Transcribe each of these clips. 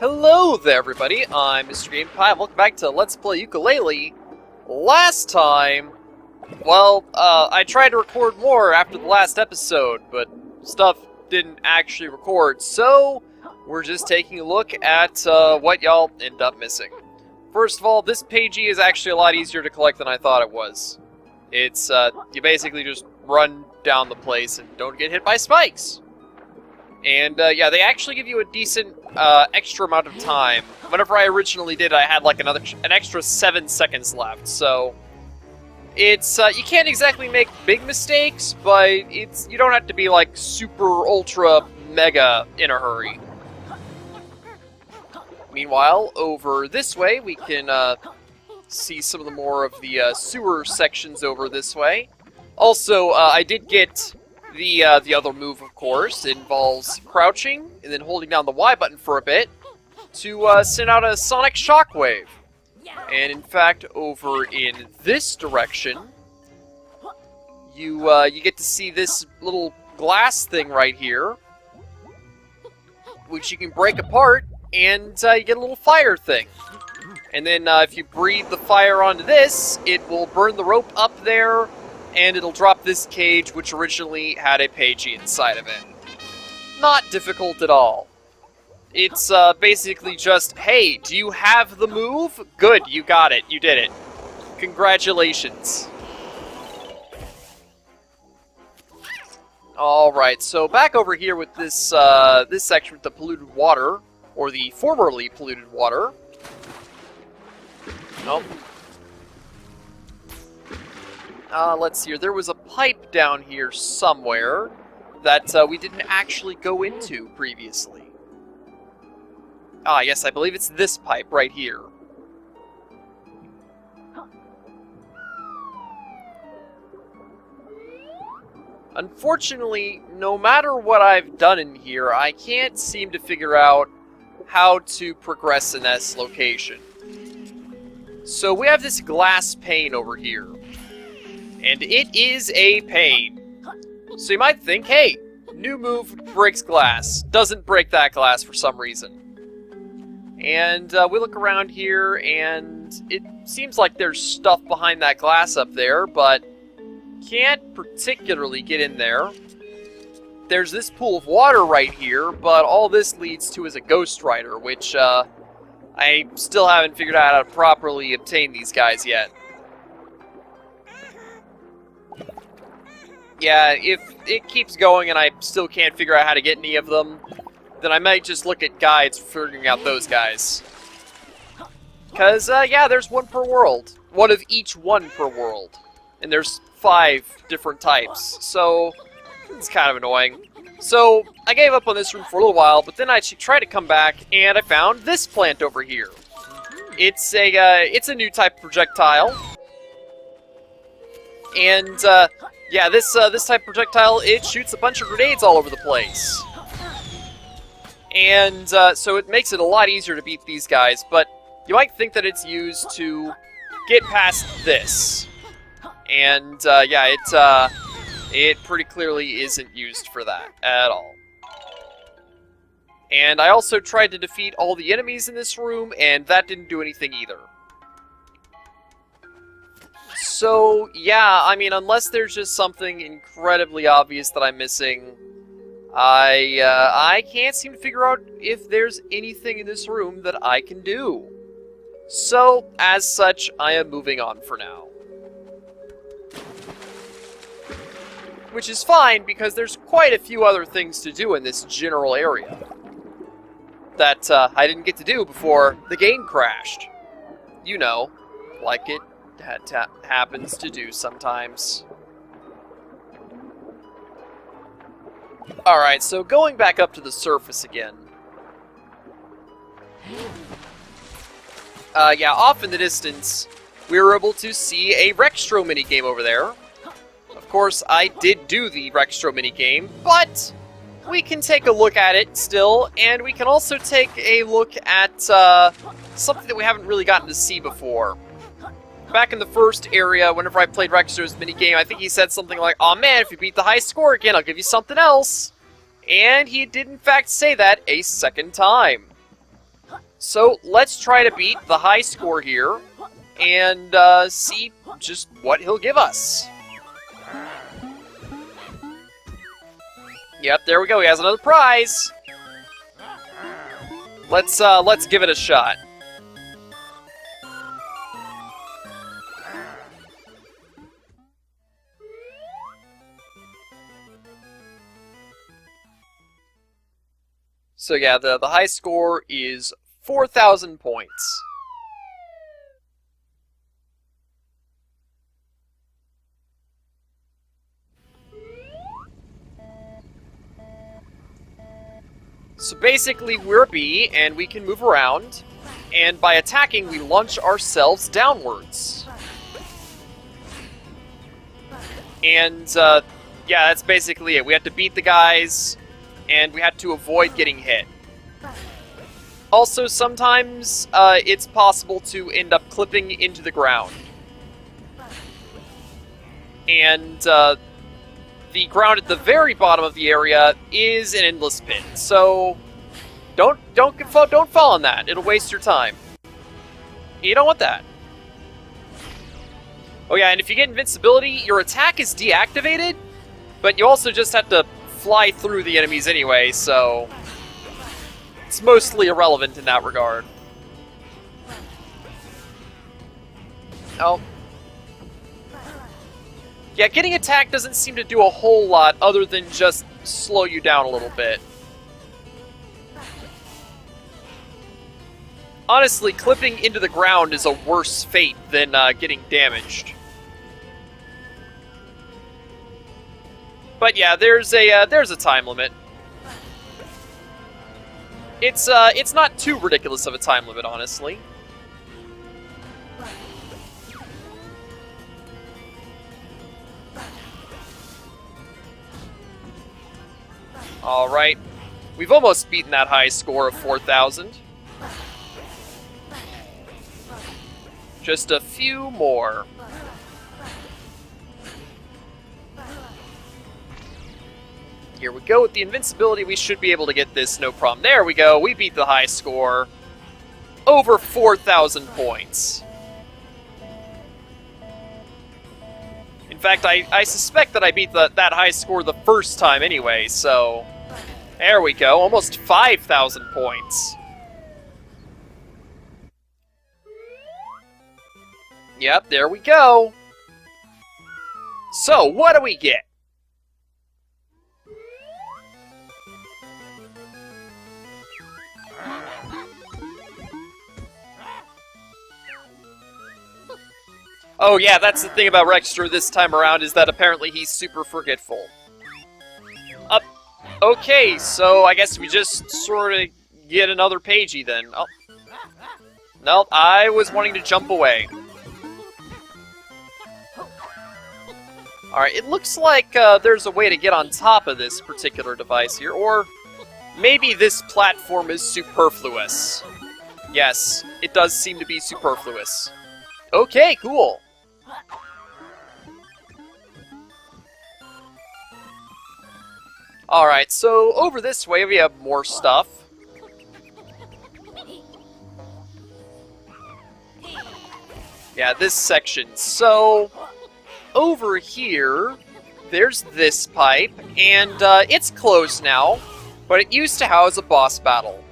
Hello there, everybody. I'm mrgameandpie. Welcome back to Let's Play Yooka Laylee. Last time, well, I tried to record more after the last episode, but stuff didn't actually record, so we're just taking a look at what y'all end up missing. First of all, this pagey is actually a lot easier to collect than I thought it was. It's, you basically just run down the place and don't get hit by spikes. And, yeah, they actually give you a decent, extra amount of time. Whenever I originally did, I had, like, an extra 7 seconds left, so... It's, you can't exactly make big mistakes, but you don't have to be, like, super, ultra, mega in a hurry. Meanwhile, over this way, we can, see some of the more of the, sewer sections over this way. Also, I did get... The other move, of course, involves crouching and then holding down the Y button for a bit to send out a sonic shockwave. And in fact, over in this direction, you get to see this little glass thing right here, which you can break apart, and you get a little fire thing. And then if you breathe the fire onto this, it will burn the rope up there. And it'll drop this cage, which originally had a pagey inside of it. Not difficult at all. It's basically just, hey, do you have the move? Good, you got it. You did it. Congratulations. Alright, so back over here with this, this section with the polluted water, or the formerly polluted water. Nope. Let's see here. There was a pipe down here somewhere that we didn't actually go into previously. Ah, yes, I believe it's this pipe right here. Unfortunately, no matter what I've done in here, I can't seem to figure out how to progress in this location. So we have this glass pane over here. And it is a pain. So you might think, hey, new move breaks glass. Doesn't break that glass for some reason. And we look around here, and it seems like there's stuff behind that glass up there, but can't particularly get in there. There's this pool of water right here, but all this leads to is a ghost rider, which I still haven't figured out how to properly obtain these guys yet. Yeah, if it keeps going and I still can't figure out how to get any of them, then I might just look at guides for figuring out those guys. Because, yeah, there's one per world. One of each one per world. And there's 5 different types. So, it's kind of annoying. So, I gave up on this room for a little while, but then I tried to come back, and I found this plant over here. It's a new type of projectile. And, yeah, this type of projectile, it shoots a bunch of grenades all over the place. And, so it makes it a lot easier to beat these guys, but you might think that it's used to get past this. And, yeah, it pretty clearly isn't used for that at all. And I also tried to defeat all the enemies in this room, and that didn't do anything either. So, yeah, I mean, unless there's just something incredibly obvious that I'm missing, I can't seem to figure out if there's anything in this room that I can do. So, as such, I am moving on for now. Which is fine, because there's quite a few other things to do in this general area that I didn't get to do before the game crashed. You know, like it happens to do sometimes. Alright, so going back up to the surface again. Yeah, off in the distance, we were able to see a Rextro minigame over there. Of course, I did do the Rextro minigame, but we can take a look at it still, and we can also take a look at something that we haven't really gotten to see before. Back in the first area, whenever I played Rextro's minigame, I think he said something like, "Aw man, if you beat the high score again, I'll give you something else." And he did in fact say that a second time. So let's try to beat the high score here and see just what he'll give us. Yep, there we go. He has another prize. Let's give it a shot. So yeah, the high score is 4,000 points. So basically, we're a bee, and we can move around, and by attacking, we launch ourselves downwards. And, yeah, that's basically it. We had to beat the guys, and we had to avoid getting hit. Also, sometimes, it's possible to end up clipping into the ground. And, the ground at the very bottom of the area is an endless pit, so don't fall in that. It'll waste your time. You don't want that. Oh yeah, and if you get invincibility, your attack is deactivated, but you also just have to fly through the enemies anyway, so it's mostly irrelevant in that regard. Oh. Yeah, getting attacked doesn't seem to do a whole lot other than just slow you down a little bit. Honestly, clipping into the ground is a worse fate than getting damaged. But yeah, there's a time limit. It's not too ridiculous of a time limit, honestly. Alright, we've almost beaten that high score of 4,000. Just a few more. Here we go with the invincibility. We should be able to get this, no problem. There we go, we beat the high score. Over 4,000 points. In fact, I suspect that I beat that high score the first time anyway, so... There we go, almost 5,000 points. Yep, there we go. So, what do we get? Oh yeah, that's the thing about Rexter this time around, is that apparently he's super forgetful. Okay, so I guess we just sort of get another pagey then. Oh. Nope, I was wanting to jump away. Alright, it looks like there's a way to get on top of this particular device here, or maybe this platform is superfluous. Yes, it does seem to be superfluous. Okay, cool. Alright, so over this way we have more stuff. Yeah, this section. So, over here, there's this pipe, and it's closed now, but it used to house a boss battle.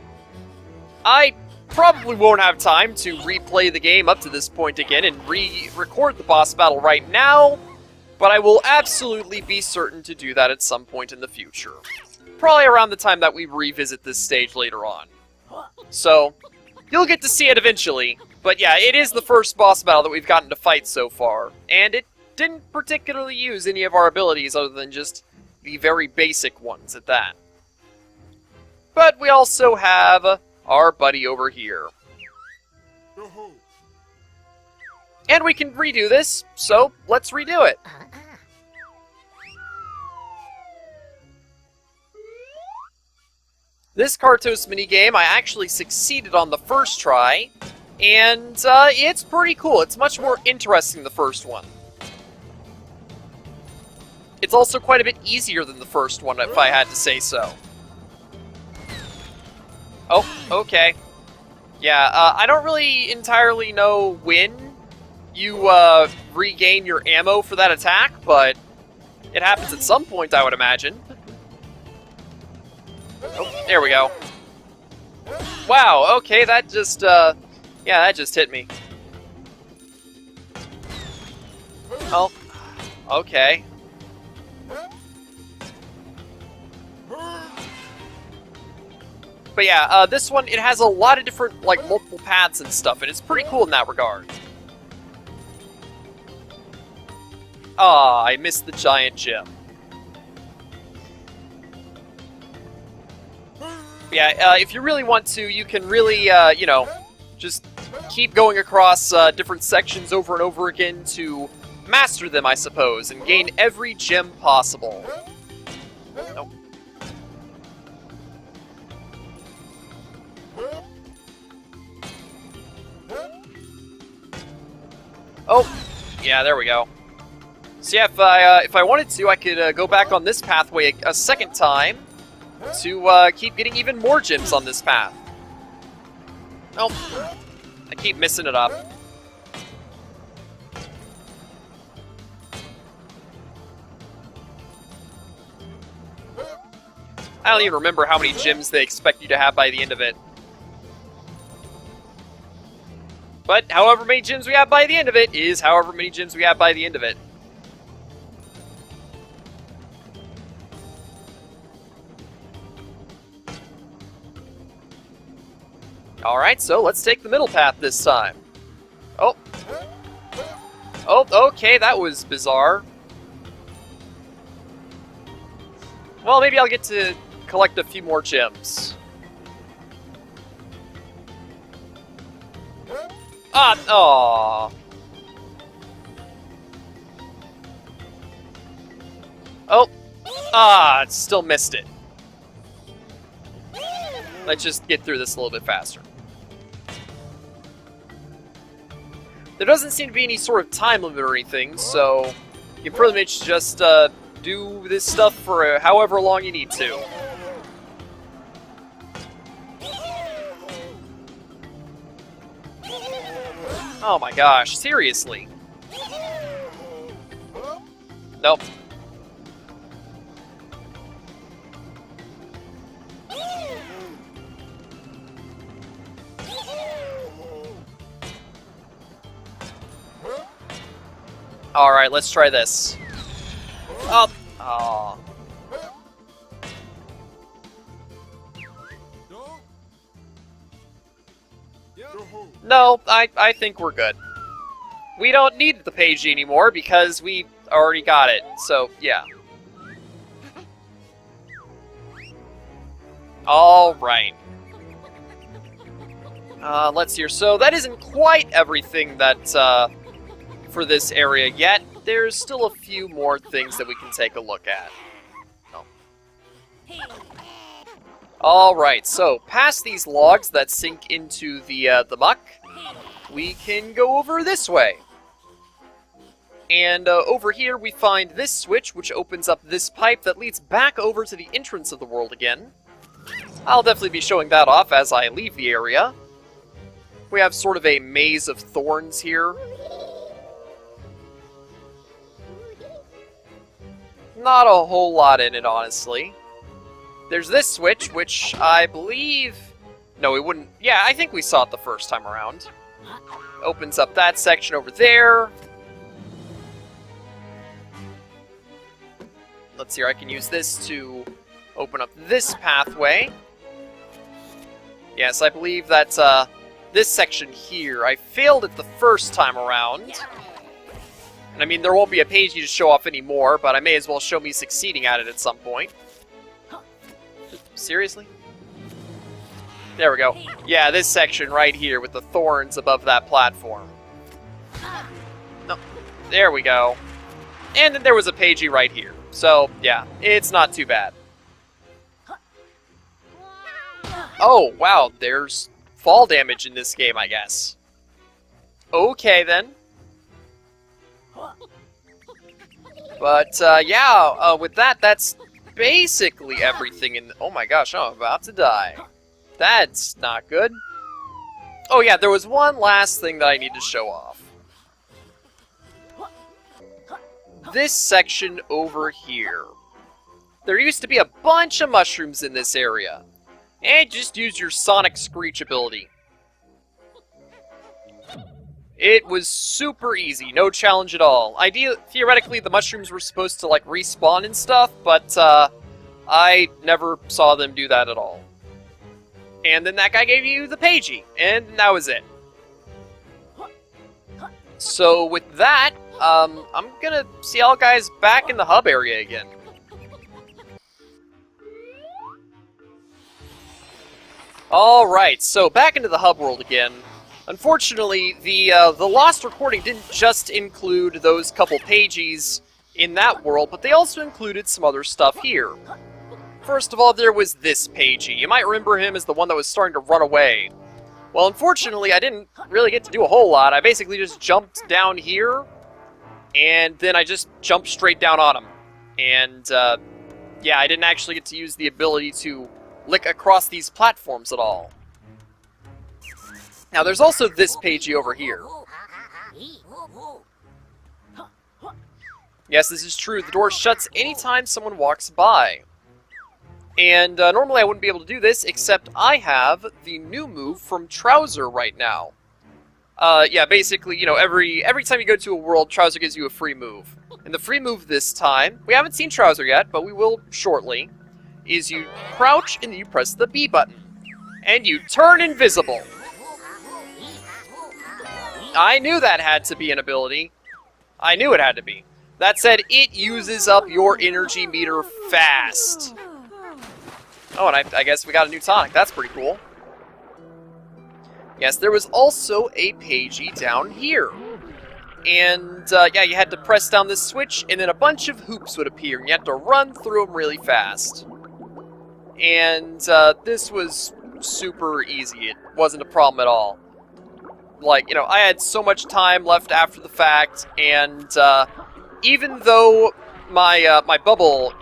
I probably won't have time to replay the game up to this point again and re-record the boss battle right now, but I will absolutely be certain to do that at some point in the future. Probably around the time that we revisit this stage later on. So, you'll get to see it eventually, but yeah, it is the first boss battle that we've gotten to fight so far, and it didn't particularly use any of our abilities other than just the very basic ones at that. But we also have our buddy over here. And we can redo this, so let's redo it. This Kartos minigame, I actually succeeded on the first try, and it's pretty cool. It's much more interesting than the first one. It's also quite a bit easier than the first one, if I had to say so. Oh, okay. Yeah, I don't really entirely know when you regain your ammo for that attack, but it happens at some point, I would imagine. Oh, there we go. Wow, okay, that just, yeah, that just hit me. Oh, okay. But yeah, this one, it has a lot of different, like, multiple paths and stuff, and it's pretty cool in that regard. Ah, I missed the giant gym. Yeah, if you really want to, you can really, you know, just keep going across different sections over and over again to master them, I suppose, and gain every gem possible. Nope. Oh, yeah, there we go. So yeah, if I wanted to, I could go back on this pathway a second time to keep getting even more gems on this path. Nope. I keep missing it up. I don't even remember how many gems they expect you to have by the end of it. But however many gems we have by the end of it is however many gems we have by the end of it. Alright, so let's take the middle path this time. Oh. Oh, okay, that was bizarre. Well, maybe I'll get to collect a few more gems. Ah, aww. Oh. Ah, still missed it. Let's just get through this a little bit faster. There doesn't seem to be any sort of time limit or anything, so you can pretty much just do this stuff for however long you need to. Oh my gosh, seriously? Nope. Alright, let's try this. Oh. Oh. No, I think we're good. We don't need the page anymore because we already got it, so yeah. Alright. Let's see here. So that isn't quite everything that, for this area yet. There's still a few more things that we can take a look at. Oh. Alright, so past these logs that sink into the muck, we can go over this way. And over here we find this switch, which opens up this pipe that leads back over to the entrance of the world again. I'll definitely be showing that off as I leave the area. We have sort of a maze of thorns here. Not a whole lot in it, honestly. There's this switch, which I believe... No, we wouldn't... Yeah, I think we saw it the first time around. Opens up that section over there. Let's see here, I can use this to open up this pathway. Yes, I believe that this section here, I failed it the first time around. And I mean, there won't be a page you to show off anymore, but I may as well show me succeeding at it at some point. Seriously? There we go. Yeah, this section right here with the thorns above that platform. No, there we go. And then there was a pagey right here. So, yeah, it's not too bad. Oh, wow, there's fall damage in this game, I guess. Okay, then. But, yeah, with that, that's basically everything in... Oh my gosh, I'm about to die. That's not good. Oh yeah, there was one last thing that I need to show off. This section over here. There used to be a bunch of mushrooms in this area. And just use your Sonic Screech ability. It was super easy, no challenge at all. Theoretically, the mushrooms were supposed to, like, respawn and stuff, but, I never saw them do that at all. And then that guy gave you the Pagey, and that was it. So, with that, I'm gonna see y'all guys back in the hub area again. Alright, so back into the hub world again. Unfortunately, the lost recording didn't just include those couple pages in that world, but they also included some other stuff here. First of all, there was this pagey. You might remember him as the one that was starting to run away. Well, unfortunately, I didn't really get to do a whole lot. I basically just jumped down here, and then I just jumped straight down on him. And, yeah, I didn't actually get to use the ability to lick across these platforms at all. Now, there's also this pagey over here. Yes, this is true. The door shuts anytime someone walks by. And normally I wouldn't be able to do this, except I have the new move from Trouser right now. Yeah, basically, you know, every time you go to a world, Trouser gives you a free move. And the free move this time, we haven't seen Trouser yet, but we will shortly, is you crouch and you press the B button. And you turn invisible. I knew that had to be an ability. I knew it had to be. That said, it uses up your energy meter fast. Oh, and I guess we got a new tonic. That's pretty cool. Yes, there was also a pagey down here. And, yeah, you had to press down this switch, and then a bunch of hoops would appear, and you had to run through them really fast. And, this was super easy. It wasn't a problem at all. Like, you know, I had so much time left after the fact, and, even though my bubble,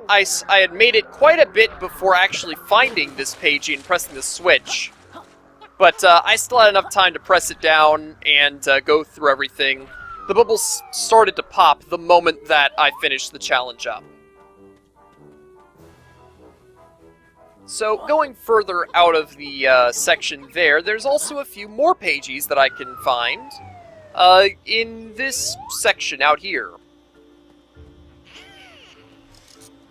I had made it quite a bit before actually finding this pagey and pressing the switch. But I still had enough time to press it down and go through everything. The bubbles started to pop the moment that I finished the challenge up. So, going further out of the section there's also a few more pages that I can find in this section out here.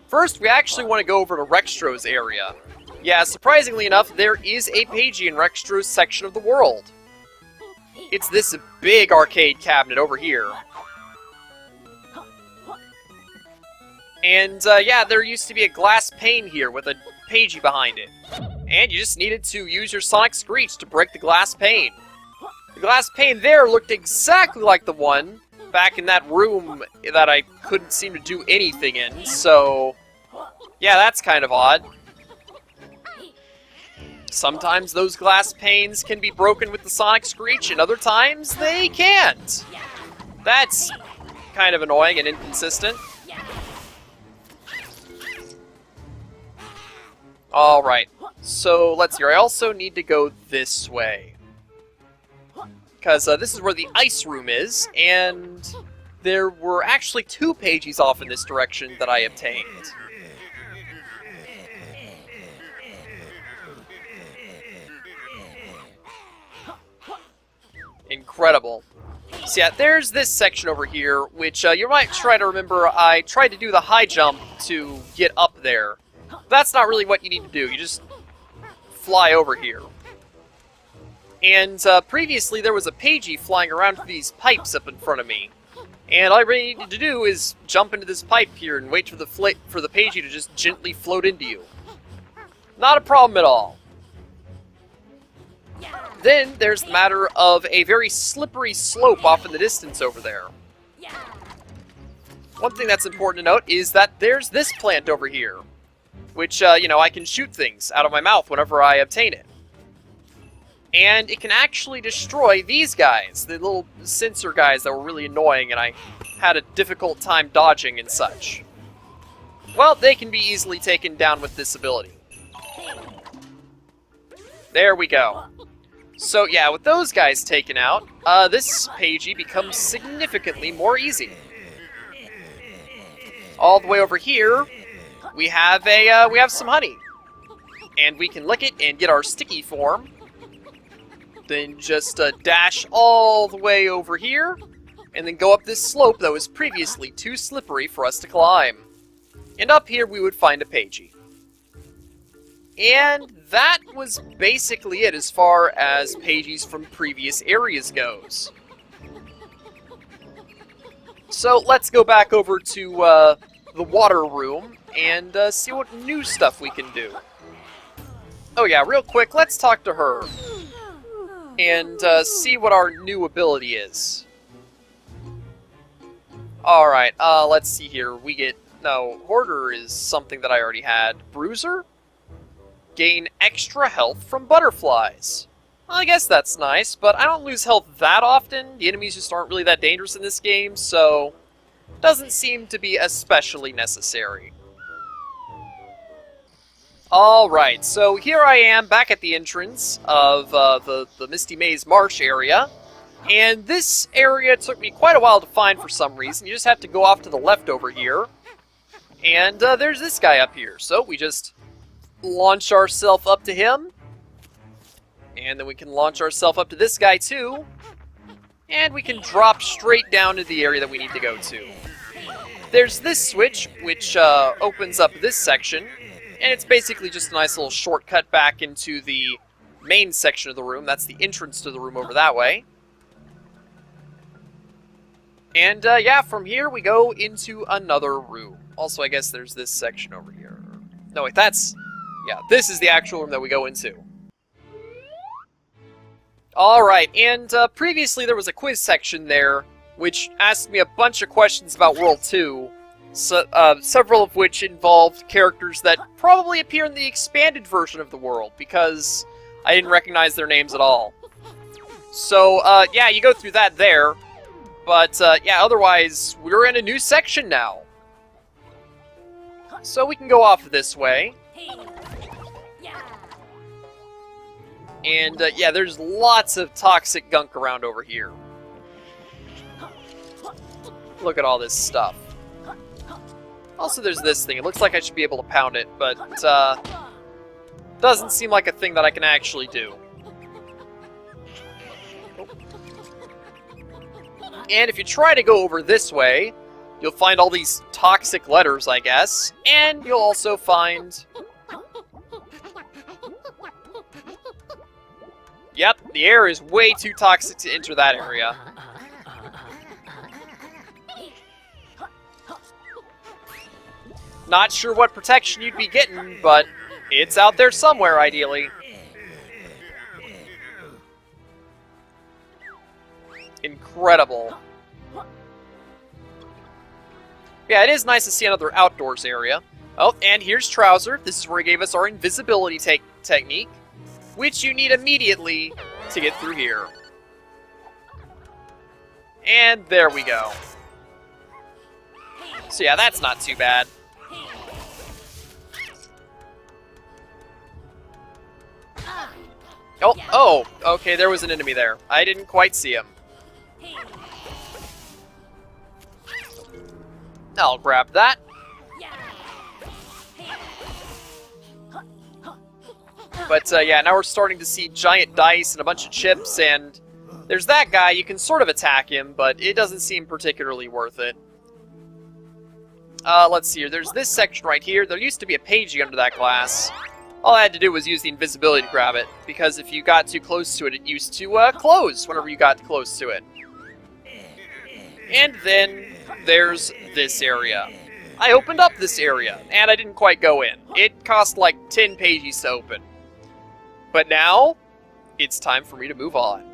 First, we actually want to go over to Rextro's area. Yeah, surprisingly enough, there is a pagey in Rextro's section of the world. It's this big arcade cabinet over here. And, yeah, there used to be a glass pane here with a pagey behind it. And you just needed to use your Sonic Screech to break the glass pane. The glass pane there looked exactly like the one back in that room that I couldn't seem to do anything in, so yeah, that's kind of odd. Sometimes those glass panes can be broken with the Sonic Screech, and other times they can't. That's kind of annoying and inconsistent. Alright, so let's see, I also need to go this way. Because this is where the ice room is, and there were actually two pages off in this direction that I obtained. Incredible. So yeah, there's this section over here, which you might try to remember I tried to do the high jump to get up there. That's not really what you need to do, you just fly over here. And previously there was a pagey flying around with these pipes up in front of me. And all I really needed to do is jump into this pipe here and wait for the pagey to just gently float into you. Not a problem at all. Then there's the matter of a very slippery slope off in the distance over there. One thing that's important to note is that there's this plant over here, which, you know, I can shoot things out of my mouth whenever I obtain it. And it can actually destroy these guys, the little sensor guys that were really annoying and I had a difficult time dodging and such. Well, they can be easily taken down with this ability. There we go. So yeah, with those guys taken out, this pagey becomes significantly more easy. All the way over here, we have some honey, and we can lick it and get our sticky form. Then just dash all the way over here, and then go up this slope that was previously too slippery for us to climb. And up here we would find a pagey. And that was basically it as far as pages from previous areas goes. So let's go back over to the water room and see what new stuff we can do. Oh yeah, real quick, let's talk to her and see what our new ability is. Alright, let's see here. We get... No, Hoarder is something that I already had. Bruiser? Gain extra health from butterflies. Well, I guess that's nice, but I don't lose health that often. The enemies just aren't really that dangerous in this game, so... doesn't seem to be especially necessary. Alright, so here I am back at the entrance of the Misty Maze Marsh area. And this area took me quite a while to find for some reason. You just have to go off to the left over here. And there's this guy up here. So we just launch ourselves up to him. And then we can launch ourselves up to this guy too. And we can drop straight down to the area that we need to go to. There's this switch, which opens up this section. And it's basically just a nice little shortcut back into the main section of the room. That's the entrance to the room over that way. And yeah, from here we go into another room. Also, I guess there's this section over here. No, wait, that's... yeah, this is the actual room that we go into. Alright, and previously there was a quiz section there, which asked me a bunch of questions about World 2, so, several of which involved characters that probably appear in the expanded version of the world, because I didn't recognize their names at all. So, yeah, you go through that there, but, yeah, otherwise, we're in a new section now. So we can go off this way. And, yeah, there's lots of toxic gunk around over here. Look at all this stuff. Also, there's this thing. It looks like I should be able to pound it, but, doesn't seem like a thing that I can actually do. And if you try to go over this way, you'll find all these toxic letters, I guess. And you'll also find... yep, the air is way too toxic to enter that area. Not sure what protection you'd be getting, but it's out there somewhere, ideally. Incredible. Yeah, it is nice to see another outdoors area. Oh, and here's Trouser. This is where he gave us our invisibility technique, which you need immediately to get through here. And there we go. So yeah, that's not too bad. Oh, okay, there was an enemy there. I didn't quite see him. I'll grab that. But, yeah, now we're starting to see giant dice and a bunch of chips, and there's that guy. You can sort of attack him, but it doesn't seem particularly worth it. Let's see here. There's this section right here. There used to be a pagey under that glass. All I had to do was use the invisibility to grab it, because if you got too close to it, it used to close whenever you got close to it. And then there's this area. I opened up this area, and I didn't quite go in. It cost like 10 pages to open. But now, it's time for me to move on.